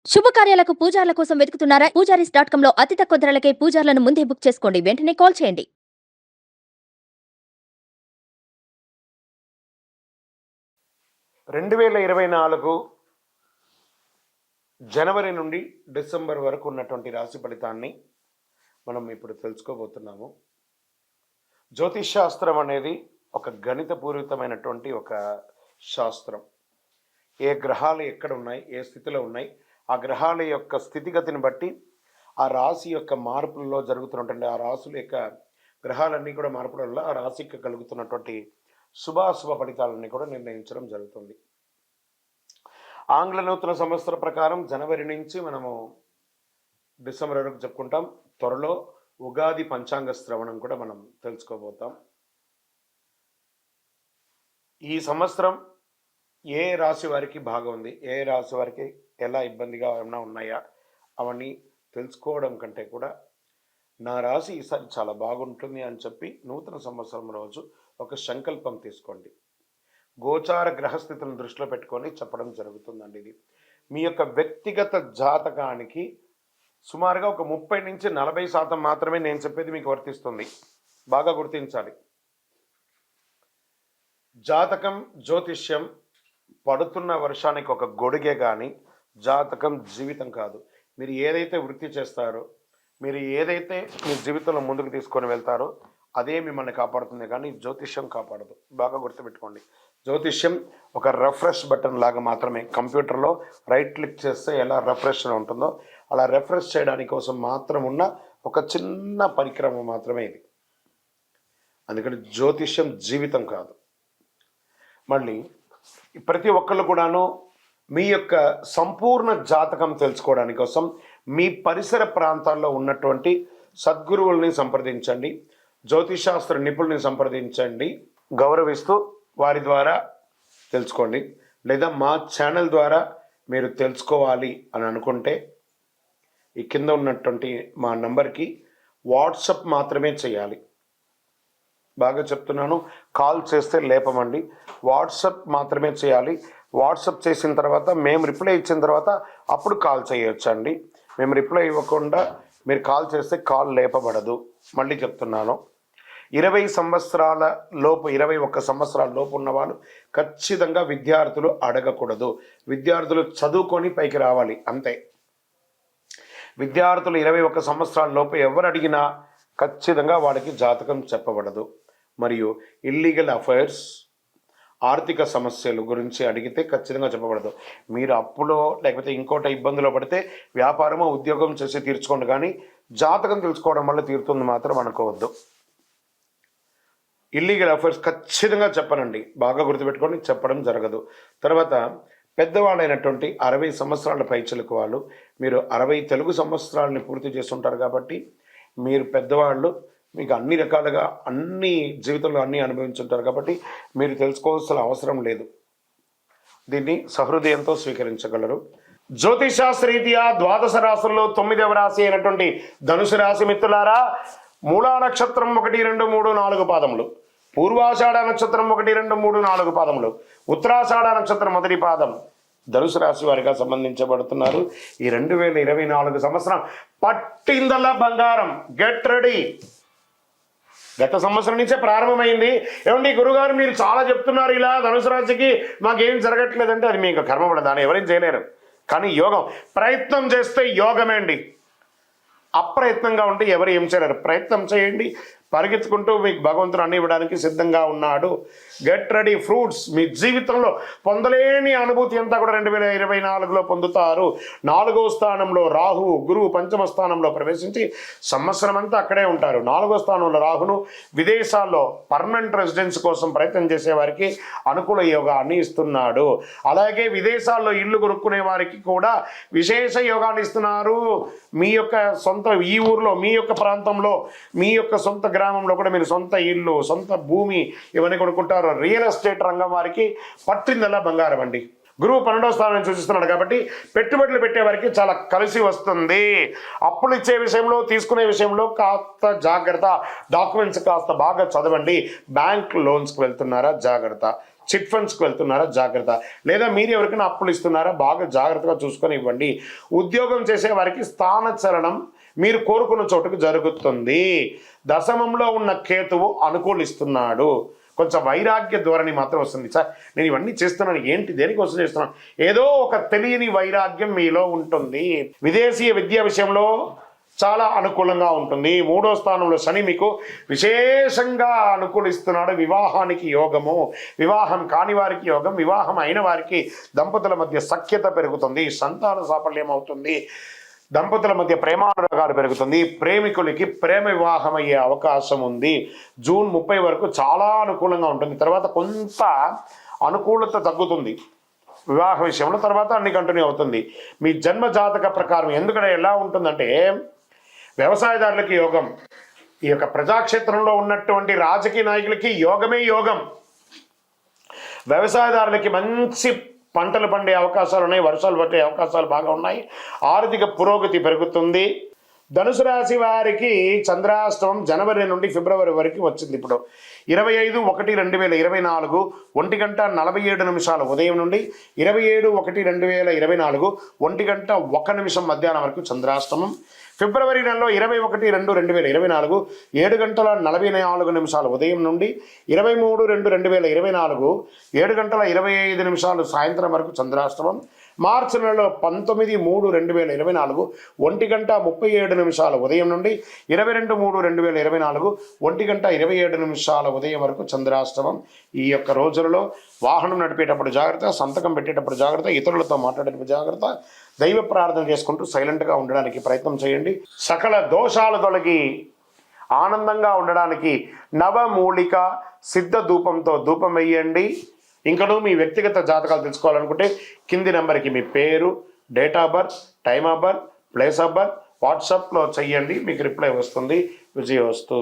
శుభకార్యాలకు పూజార్ల కోసం వెతుకుతున్నారా? పూజారీస్.com లో అతి తక్కువ ధరలకే పూజార్లను ముందే బుక్ చేసుకోండి. వెంటనే కాల్ చేయండి. 2024 జనవరి నుండి డిసెంబర్ వరకు ఉన్నటువంటి రాశి ఫలితాన్ని మనం ఇప్పుడు తెలుసుకోబోతున్నాము. జ్యోతిష్ శాస్త్రం అనేది ఒక గణితపూరితమైనటువంటి ఒక శాస్త్రం. ఏ గ్రహాలు ఎక్కడ ఉన్నాయి, ఏ స్థితిలో ఉన్నాయి, ఆ గ్రహాల యొక్క స్థితిగతిని బట్టి ఆ రాశి యొక్క మార్పులలో జరుగుతున్నటువంటి ఆ రాశుల యొక్క గ్రహాలన్నీ కూడా మార్పుల వల్ల ఆ రాశికి కలుగుతున్నటువంటి శుభాశుభ ఫలితాలన్నీ కూడా నిర్ణయించడం జరుగుతుంది. ఆంగ్ల నూతన సంవత్సర ప్రకారం జనవరి నుంచి మనము డిసెంబర్ వరకు చెప్పుకుంటాం. త్వరలో ఉగాది పంచాంగ శ్రవణం కూడా మనం తెలుసుకోబోతాం. ఈ సంవత్సరం ఏ రాశి వారికి బాగా ఉంది, ఏ రాశి వారికి ఎలా ఇబ్బందిగా ఏమైనా ఉన్నాయా అవన్నీ తెలుసుకోవడం కంటే కూడా నా రాశి ఈసారి చాలా బాగుంటుంది అని చెప్పి నూతన సంవత్సరం రోజు ఒక సంకల్పం తీసుకోండి. గోచార గ్రహస్థితులను దృష్టిలో పెట్టుకొని చెప్పడం జరుగుతుందండి. ఇది మీ యొక్క వ్యక్తిగత జాతకానికి సుమారుగా ఒక 30 నుంచి 40% మాత్రమే నేను చెప్పేది మీకు వర్తిస్తుంది. బాగా గుర్తించాలి. జాతకం, జ్యోతిష్యం పడుతున్న వర్షానికి ఒక గొడుగే కానీ జాతకం జీవితం కాదు. మీరు ఏదైతే వృత్తి చేస్తారో, మీరు ఏదైతే మీ జీవితంలో ముందుకు తీసుకొని వెళ్తారో అదే మిమ్మల్ని కాపాడుతుంది, కానీ జ్యోతిష్యం కాపాడదు. బాగా గుర్తుపెట్టుకోండి. జ్యోతిష్యం ఒక రిఫ్రెష్ బటన్ లాగా మాత్రమే. కంప్యూటర్లో రైట్ క్లిక్ చేస్తే ఎలా రిఫ్రెష్ ఉంటుందో అలా రిఫ్రెష్ చేయడానికి కోసం మాత్రం ఉన్న ఒక చిన్న పరికరం మాత్రమే ఇది. అందుకని జ్యోతిష్యం జీవితం కాదు. మళ్ళీ ప్రతి ఒక్కళ్ళు కూడాను మీ యొక్క సంపూర్ణ జాతకం తెలుసుకోవడానికి కోసం మీ పరిసర ప్రాంతాల్లో ఉన్నటువంటి సద్గురువుల్ని సంప్రదించండి, జ్యోతిషాస్త్ర నిపుణుల్ని సంప్రదించండి, గౌరవిస్తూ వారి ద్వారా తెలుసుకోండి. లేదా మా ఛానల్ ద్వారా మీరు తెలుసుకోవాలి అని అనుకుంటే ఈ కింద ఉన్నటువంటి మా నంబర్కి వాట్సప్ మాత్రమే చేయాలి. బాగా చెప్తున్నాను, కాల్ చేస్తే లేపమండి. వాట్సప్ మాత్రమే చేయాలి. వాట్సప్ చేసిన తర్వాత మేము రిప్లై ఇచ్చిన తర్వాత అప్పుడు కాల్ చేయొచ్చండి. మేము రిప్లై ఇవ్వకుండా మీరు కాల్ చేస్తే కాల్ లేపబడదు. మళ్ళీ చెప్తున్నాను, 20 సంవత్సరాల లోపు 21 సంవత్సరాల లోపు ఉన్నవాళ్ళు ఖచ్చితంగా విద్యార్థులు అడగకూడదు. విద్యార్థులు చదువుకొని పైకి రావాలి అంతే. విద్యార్థులు 21 సంవత్సరాల లోపు ఎవరు అడిగినా ఖచ్చితంగా వాడికి జాతకం చెప్పబడదు. మరియు ఇల్లీగల్ అఫైర్స్, ఆర్థిక సమస్యలు గురించి అడిగితే ఖచ్చితంగా చెప్పబడదు. మీరు అప్పులో లేకపోతే ఇంకోట ఇబ్బందులో పడితే వ్యాపారమో ఉద్యోగం చేసి తీర్చుకోండి, కానీ జాతకం తెలుసుకోవడం వల్ల తీరుతుంది మాత్రం అనుకోవద్దు. ఇల్లీగల్ అఫైర్స్ ఖచ్చితంగా చెప్పనండి, బాగా గుర్తుపెట్టుకొని చెప్పడం జరగదు. తర్వాత పెద్దవాళ్ళైనటువంటి 60 సంవత్సరాల పైచిలకు వాళ్ళు, మీరు 60 తెలుగు సంవత్సరాలని పూర్తి చేస్తుంటారు కాబట్టి మీరు పెద్దవాళ్ళు, మీకు అన్ని రకాలుగా అన్ని జీవితంలో అన్నీ అనుభవించుంటారు కాబట్టి మీరు తెలుసుకోవాల్సిన అవసరం లేదు. దీన్ని సహృదయంతో స్వీకరించగలరు. జ్యోతిషాస్త్రరీత్యా ద్వాదశ రాశుల్లో 9వ రాశి అయినటువంటి ధనుసు రాశి మిత్రులారా, మూలా నక్షత్రం 1, 2, 3, 4 పాదములు, పూర్వాషాఢ నక్షత్రం 1, 2, 3, 4 పాదములు, ఉత్తరాషాఢ నక్షత్రం 1 పాదం ధనుసు రాశి వారిగా సంబంధించబడుతున్నారు. ఈ 2024 సంవత్సరం పట్టిందల బంగారం. Get ready. గత సంవత్సరం నుంచే ప్రారంభమైంది. ఏమండి గురుగారు మీరు చాలా చెప్తున్నారు ఇలా ధనుసు రాశికి మాకేం జరగట్లేదంటే అది మీకు కర్మపడ, దాన్ని ఎవరేం చేయలేరు. కానీ యోగం, ప్రయత్నం చేస్తే యోగమే అండి. అప్రయత్నంగా ఉంటే ఎవరు ఏం చేయలేరు. ప్రయత్నం చేయండి, పరిగెత్తుకుంటూ మీకు భగవంతుడు అన్ని ఇవ్వడానికి సిద్ధంగా ఉన్నాడు. Get ready. ఫ్రూట్స్ మీ జీవితంలో పొందలేని అనుభూతి అంతా కూడా 2024లో పొందుతారు. 4వ స్థానంలో రాహు, గురువు పంచమ స్థానంలో ప్రవేశించి సంవత్సరం అంతా అక్కడే ఉంటారు. 4వ స్థానంలో రాహును విదేశాల్లో పర్మనెంట్ రెసిడెన్స్ కోసం ప్రయత్నం చేసే వారికి అనుకూల యోగాన్ని ఇస్తున్నాడు. అలాగే విదేశాల్లో ఇల్లు కొనుక్కునే వారికి కూడా విశేష యోగాన్ని ఇస్తున్నారు. మీ యొక్క సొంత ఈ ఊర్లో, మీ యొక్క ప్రాంతంలో, మీ యొక్క సొంత గ్రామంలో కూడా మీరు సొంత ఇల్లు, సొంత భూమి ఇవన్నీ కొనుక్కుంటారు. రియల్ ఎస్టేట్ రంగం వారికి పట్టిందల్లా బంగారం అండి. గురువు 12వ స్థానాన్ని సూచిస్తున్నాడు కాబట్టి పెట్టుబడులు పెట్టే వారికి చాలా కలిసి వస్తుంది. అప్పులు ఇచ్చే విషయంలో, తీసుకునే విషయంలో కాస్త జాగ్రత్త. డాక్యుమెంట్స్ కాస్త బాగా చదవండి. బ్యాంక్ లోన్స్కి వెళ్తున్నారా జాగ్రత్త. చిట్ ఫండ్స్కి వెళ్తున్నారా జాగ్రత్త, లేదా మీరు ఎవరికైనా అప్పులు ఇస్తున్నారా బాగా జాగ్రత్తగా చూసుకొని ఇవ్వండి. ఉద్యోగం చేసే వారికి స్థానచలనం మీరు కోరుకున్న చోటుకు జరుగుతుంది. దశమంలో ఉన్న కేతువు అనుకూలిస్తున్నాడు. కొంచెం వైరాగ్య ధోరణి మాత్రం వస్తుంది. సార్ నేను ఇవన్నీ చేస్తున్నాను, ఏంటి దేనికోసం చేస్తున్నాను, ఏదో ఒక తెలియని వైరాగ్యం మీలో ఉంటుంది. విదేశీయ విద్య విషయంలో చాలా అనుకూలంగా ఉంటుంది. 3వ స్థానంలో శని మీకు విశేషంగా అనుకూలిస్తున్నాడు. వివాహానికి యోగము, వివాహం కాని వారికి యోగం, వివాహం అయిన వారికి దంపతుల మధ్య సఖ్యత పెరుగుతుంది, సంతాన సాఫల్యం అవుతుంది, దంపతుల మధ్య ప్రేమానురాగాలు పెరుగుతుంది, ప్రేమికులకి ప్రేమ వివాహం అయ్యే అవకాశం ఉంది. జూన్ 30 వరకు చాలా అనుకూలంగా ఉంటుంది. తర్వాత కొంత అనుకూలత తగ్గుతుంది వివాహ విషయంలో, తర్వాత అన్ని కంటిన్యూ అవుతుంది. మీ జన్మ జాతక ప్రకారం ఎందుకంటే ఎలా ఉంటుందంటే, వ్యవసాయదారులకి యోగం, ఈ యొక్క ప్రజాక్షేత్రంలో ఉన్నటువంటి రాజకీయ నాయకులకి యోగమే యోగం. వ్యవసాయదారులకి మంచి పంటలు పండే అవకాశాలు ఉన్నాయి, వర్షాలు పట్టే అవకాశాలు బాగా ఉన్నాయి, ఆర్థిక పురోగతి పెరుగుతుంది. ధనుసు రాశి వారికి చంద్రాష్టమం జనవరి నుండి ఫిబ్రవరి వరకు వచ్చింది. ఇప్పుడు 25/1/2024 1:47 ఉదయం నుండి 27/1/2024 1:01 మధ్యాహ్నం వరకు చంద్రాష్టమం. ఫిబ్రవరి నెలలో 21/2/2024 7:44 ఉదయం నుండి 23/2/2024 7:25 సాయంత్రం వరకు చంద్రాష్టమం. మార్చి నెలలో 19/3/2024 1:37 ఉదయం నుండి 22/3/2024 1:27 ఉదయం వరకు చంద్రాష్టమం. ఈ యొక్క రోజులలో వాహనం నడిపేటప్పుడు జాగ్రత్త, సంతకం పెట్టేటప్పుడు జాగ్రత్త, ఇతరులతో మాట్లాడేటప్పుడు జాగ్రత్త, దైవ ప్రార్థన చేసుకుంటూ సైలెంట్గా ఉండడానికి ప్రయత్నం చేయండి. సకల దోషాలు తొలగి ఆనందంగా ఉండడానికి నవమూలిక సిద్ధ ధూపంతో ధూపం వేయండి. ఇంకనూ మీ వ్యక్తిగత జాతకాలు తెలుసుకోవాలనుకుంటే కింది నెంబర్కి మీ పేరు, date of birth, time of birth, place of birth వాట్సాప్లో చెయ్యండి, మీకు రిప్లై వస్తుంది. విజయవస్తు.